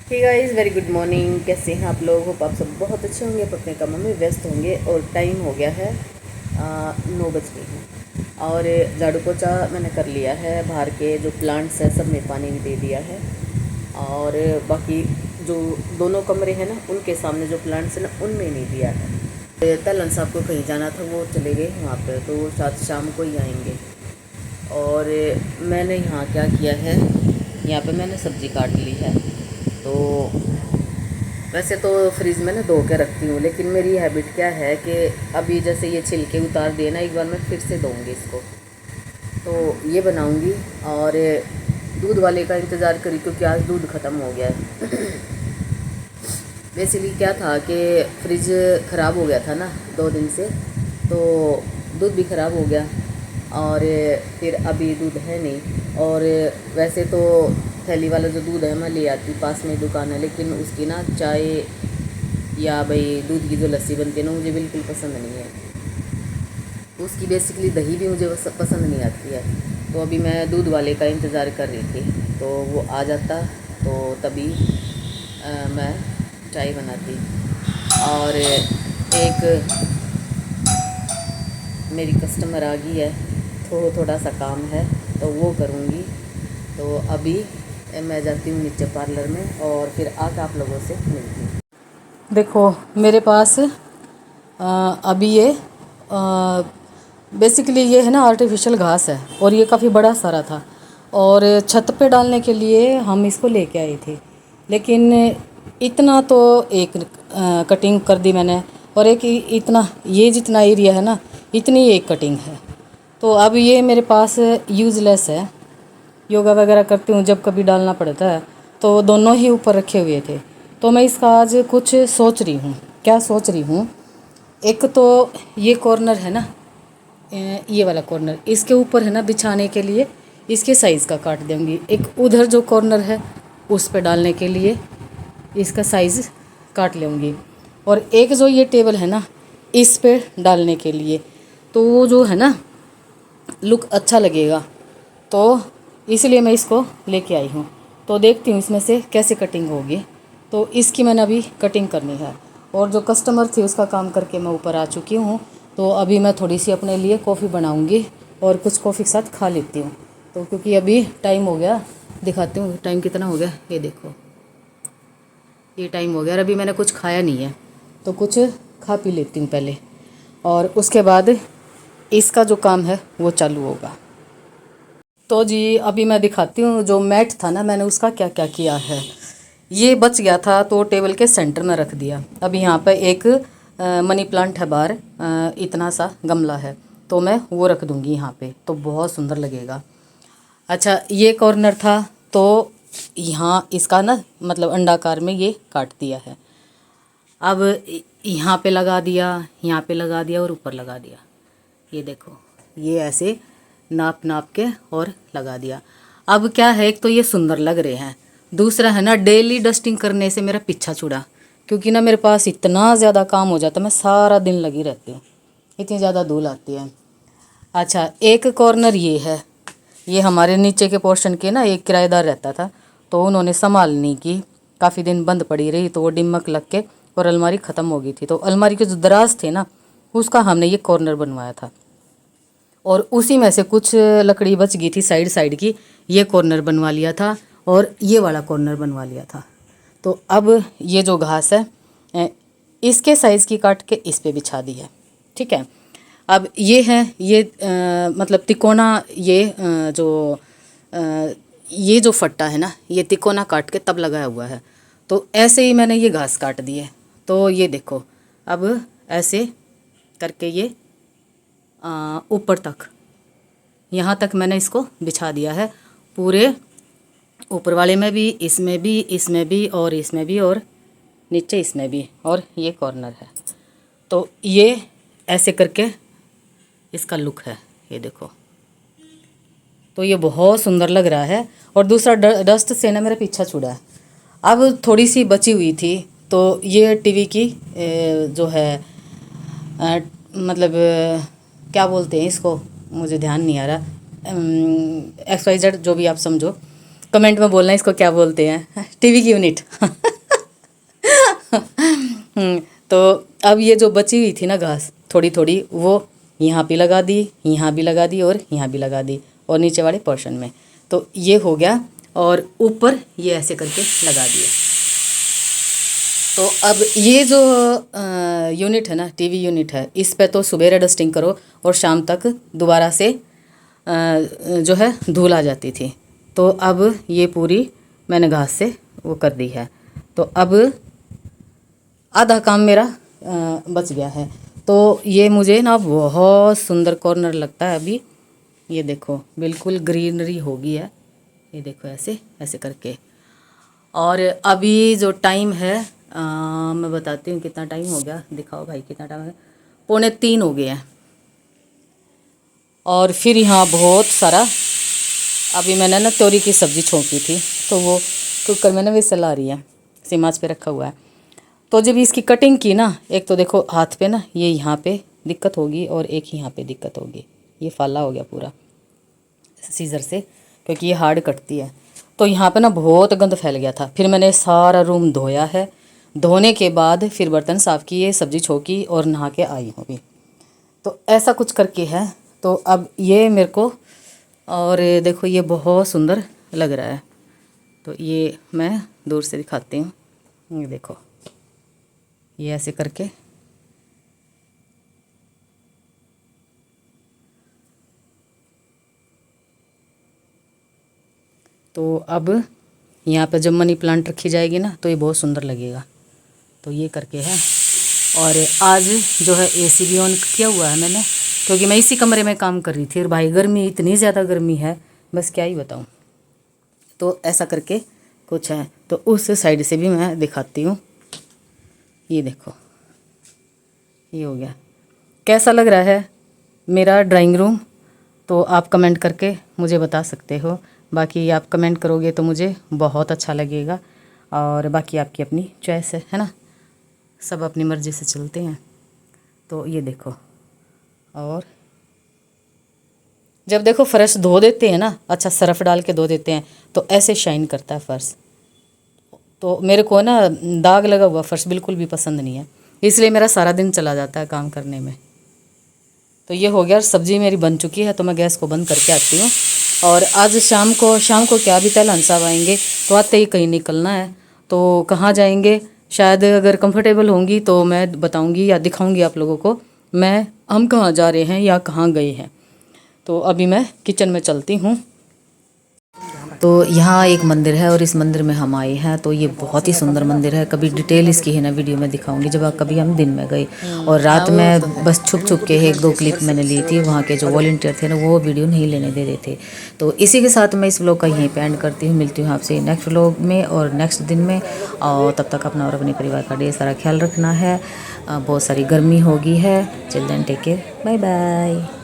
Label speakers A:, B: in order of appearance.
A: हे guys, very good morning. कैसे हैं आप लोग? होप आप सब बहुत अच्छे होंगे, अपने कामों में व्यस्त होंगे। और टाइम हो गया है 9 बज गए हैं और झाड़ू पोछा मैंने कर लिया है। बाहर के जो प्लांट्स हैं सब में पानी भी दे दिया है। और बाकी जो दोनों कमरे हैं ना, उनके सामने जो प्लांट्स हैं ना, उनमें नहीं दिया है। तलन साहब को कहीं जाना था, वो चले गए वहाँ पे, तो वो शायद शाम को ही आएंगे। और मैंने यहाँ क्या किया है, यहाँ पे मैंने सब्ज़ी काट ली है। तो वैसे तो फ्रिज में ना धो के रखती हूँ, लेकिन मेरी हैबिट क्या है कि अभी जैसे ये छिलके उतार दिए ना, एक बार मैं फिर से धोऊंगी इसको। तो ये बनाऊंगी और दूध वाले का इंतज़ार करी, क्योंकि आज दूध ख़त्म हो गया है। बेसिकली क्या था कि फ्रिज ख़राब हो गया था ना 2 दिन से, तो दूध भी ख़राब हो गया। और फिर अभी दूध है नहीं। और वैसे तो थैली वाला जो दूध है मैं ले आती, पास में दुकान है, लेकिन उसकी ना चाय या भाई दूध की जो लस्सी बनती है ना, मुझे बिल्कुल पसंद नहीं है। उसकी बेसिकली दही भी मुझे पसंद नहीं आती है। तो अभी मैं दूध वाले का इंतज़ार कर रही थी, तो वो आ जाता तो तभी मैं चाय बनाती। और एक मेरी कस्टमर आ गई है, तो थोड़ा सा काम है तो वो करूँगी। तो अभी मैं जाती हूँ नीचे पार्लर में और फिर आकर आप लोगों से मिलती हूँ। देखो मेरे पास अभी ये बेसिकली ये है ना आर्टिफिशियल घास है, और ये काफ़ी बड़ा सारा था, और छत पे डालने के लिए हम इसको लेके आए थे। लेकिन इतना तो एक कटिंग कर दी मैंने, और एक इतना ये जितना एरिया है ना, इतनी एक कटिंग है। तो अब ये मेरे पास यूज़लेस है। योगा वगैरह करती हूँ, जब कभी डालना पड़ता है तो दोनों ही ऊपर रखे हुए थे। तो मैं इसका आज कुछ सोच रही हूँ। क्या सोच रही हूँ, एक तो ये कॉर्नर है ना, ये वाला कॉर्नर, इसके ऊपर है ना बिछाने के लिए इसके साइज़ का काट दूँगी। एक उधर जो कॉर्नर है उस पे डालने के लिए इसका साइज़ काट लूँगी। और एक जो ये टेबल है ना, इस पे डालने के लिए, तो वो जो है ना लुक अच्छा लगेगा, तो इसलिए मैं इसको लेके आई हूँ। तो देखती हूँ इसमें से कैसे कटिंग होगी। तो इसकी मैंने अभी कटिंग करनी है, और जो कस्टमर थी उसका काम करके मैं ऊपर आ चुकी हूँ। तो अभी मैं थोड़ी सी अपने लिए कॉफ़ी बनाऊँगी और कुछ कॉफ़ी के साथ खा लेती हूँ। तो क्योंकि अभी टाइम हो गया, दिखाती हूँ टाइम कितना हो गया। ये देखो, ये टाइम हो गया और अभी मैंने कुछ खाया नहीं है, तो कुछ खा पी लेती हूँ पहले, और उसके बाद इसका जो काम है वो चालू होगा। तो जी अभी मैं दिखाती हूँ, जो मैट था ना, मैंने उसका क्या क्या किया है। ये बच गया था तो टेबल के सेंटर में रख दिया। अभी यहाँ पे एक मनी प्लांट है बाहर, इतना सा गमला है, तो मैं वो रख दूँगी यहाँ पे, तो बहुत सुंदर लगेगा। अच्छा, ये कॉर्नर था तो यहाँ इसका ना मतलब अंडाकार में ये काट दिया है। अब यहाँ पे लगा दिया, यहाँ पे लगा दिया और ऊपर लगा दिया। ये देखो, ये ऐसे नाप नाप के और लगा दिया। अब क्या है, एक तो ये सुंदर लग रहे हैं, दूसरा है ना डेली डस्टिंग करने से मेरा पीछा छुड़ा, क्योंकि ना मेरे पास इतना ज़्यादा काम हो जाता है, मैं सारा दिन लगी रहती हूँ, इतनी ज़्यादा धूल आती है। अच्छा, एक कॉर्नर ये है, ये हमारे नीचे के पोर्शन के ना एक किराएदार रहता था, तो उन्होंने संभाल नहीं की, काफ़ी दिन बंद पड़ी रही, तो वो डिमक लग के और अलमारी ख़त्म हो गई थी। तो अलमारी के जो दराज थे ना, उसका हमने ये कॉर्नर बनवाया था, और उसी में से कुछ लकड़ी बच गई थी साइड साइड की, ये कॉर्नर बनवा लिया था और ये वाला कॉर्नर बनवा लिया था। तो अब ये जो घास है इसके साइज़ की काट के इस पे बिछा दी है। ठीक है, अब ये है, ये मतलब तिकोना, ये ये जो फट्टा है ना, ये तिकोना काट के तब लगाया हुआ है। तो ऐसे ही मैंने ये घास काट दी है। तो ये देखो, अब ऐसे करके ये ऊपर तक, यहाँ तक मैंने इसको बिछा दिया है, पूरे ऊपर वाले में भी, इसमें भी, इसमें भी, और इसमें भी, और नीचे इसमें भी, और ये कॉर्नर है। तो ये ऐसे करके इसका लुक है, ये देखो। तो ये बहुत सुंदर लग रहा है। और दूसरा डस्ट से ना मेरा पीछा छुड़ा है। अब थोड़ी सी बची हुई थी, तो ये टीवी की जो है मतलब क्या बोलते हैं इसको, मुझे ध्यान नहीं आ रहा, XYZ जो भी आप समझो, कमेंट में बोलना इसको क्या बोलते हैं, टीवी की यूनिट। तो अब ये जो बची हुई थी ना घास थोड़ी थोड़ी, वो यहाँ भी लगा दी, यहाँ भी लगा दी और यहाँ भी लगा दी, और नीचे वाले पोर्शन में। तो ये हो गया, और ऊपर ये ऐसे करके लगा दिया। तो अब ये जो यूनिट है ना, टीवी यूनिट है, इस पे तो सुबह डस्टिंग करो और शाम तक दोबारा से जो है धूल आ जाती थी। तो अब ये पूरी मैंने घास से वो कर दी है। तो अब आधा काम मेरा बच गया है। तो ये मुझे ना बहुत सुंदर कॉर्नर लगता है अभी। ये देखो बिल्कुल ग्रीनरी हो गई है, ये देखो ऐसे ऐसे करके। और अभी जो टाइम है मैं बताती हूँ कितना टाइम हो गया। दिखाओ भाई कितना टाइम है, 2:45 हो गए हैं। और फिर यहाँ बहुत सारा, अभी मैंने ना तोरी की सब्ज़ी छोंकी थी, तो वो कुकर में ना विसल आ रही है, सिम आंच पे रखा हुआ है। तो जब इसकी कटिंग की ना, एक तो देखो हाथ पे ना ये यहाँ पे दिक्कत होगी और एक यहाँ पे दिक्कत होगी। ये फाला हो गया पूरा सीज़र से, क्योंकि ये हार्ड कटती है। तो यहाँ पे ना बहुत गंद फैल गया था। फिर मैंने सारा रूम धोया है, धोने के बाद फिर बर्तन साफ़ किए, सब्ज़ी छोंकी और नहा के आई हूँ अभी। तो ऐसा कुछ करके है। तो अब ये मेरे को, और देखो ये बहुत सुंदर लग रहा है। तो ये मैं दूर से दिखाती हूँ, ये देखो ये ऐसे करके। तो अब यहाँ पे जब मनी प्लांट रखी जाएगी ना, तो ये बहुत सुंदर लगेगा। तो ये करके है। और आज जो है एसी भी ऑन किया हुआ है मैंने, क्योंकि मैं इसी कमरे में काम कर रही थी। और भाई गर्मी, इतनी ज़्यादा गर्मी है, बस क्या ही बताऊँ। तो ऐसा करके कुछ है। तो उस साइड से भी मैं दिखाती हूँ। ये देखो ये हो गया। कैसा लग रहा है मेरा ड्राइंग रूम, तो आप कमेंट करके मुझे बता सकते हो। बाकी आप कमेंट करोगे तो मुझे बहुत अच्छा लगेगा। और बाकी आपकी अपनी चॉइस है ना, सब अपनी मर्ज़ी से चलते हैं। तो ये देखो, और जब देखो फर्श धो देते हैं ना, अच्छा सरफ डाल के धो देते हैं, तो ऐसे शाइन करता है फर्श। तो मेरे को ना दाग लगा हुआ फर्श बिल्कुल भी पसंद नहीं है, इसलिए मेरा सारा दिन चला जाता है काम करने में। तो ये हो गया। सब्ज़ी मेरी बन चुकी है, तो मैं गैस को बंद करके आती हूँ। और आज शाम को क्या, अभी तैलान साहब आएंगे, तो आते ही कहीं निकलना है। तो कहाँ जाएंगे, शायद अगर कंफर्टेबल होंगी तो मैं बताऊँगी या दिखाऊँगी आप लोगों को हम कहाँ जा रहे हैं या कहाँ गए हैं। तो अभी मैं किचन में चलती हूँ। तो यहाँ एक मंदिर है और इस मंदिर में हम आए हैं। तो ये बहुत ही सुंदर मंदिर है। कभी डिटेल इसकी है ना वीडियो में दिखाऊंगी, जब कभी हम दिन में गए। और रात में बस छुप छुप के 1-2 क्लिप मैंने ली थी। वहाँ के जो वॉलंटियर थे ना, वो वीडियो नहीं लेने दे रहे थे। तो इसी के साथ मैं इस व्लॉग का यहीं पे एंड करती हूँ। मिलती हूँ आपसे नेक्स्ट व्लॉग में और नेक्स्ट दिन में। और तब तक अपना और अपने परिवार का ढेर सारा ख्याल रखना है। बहुत सारी गर्मी होगी है। Children take care, bye bye.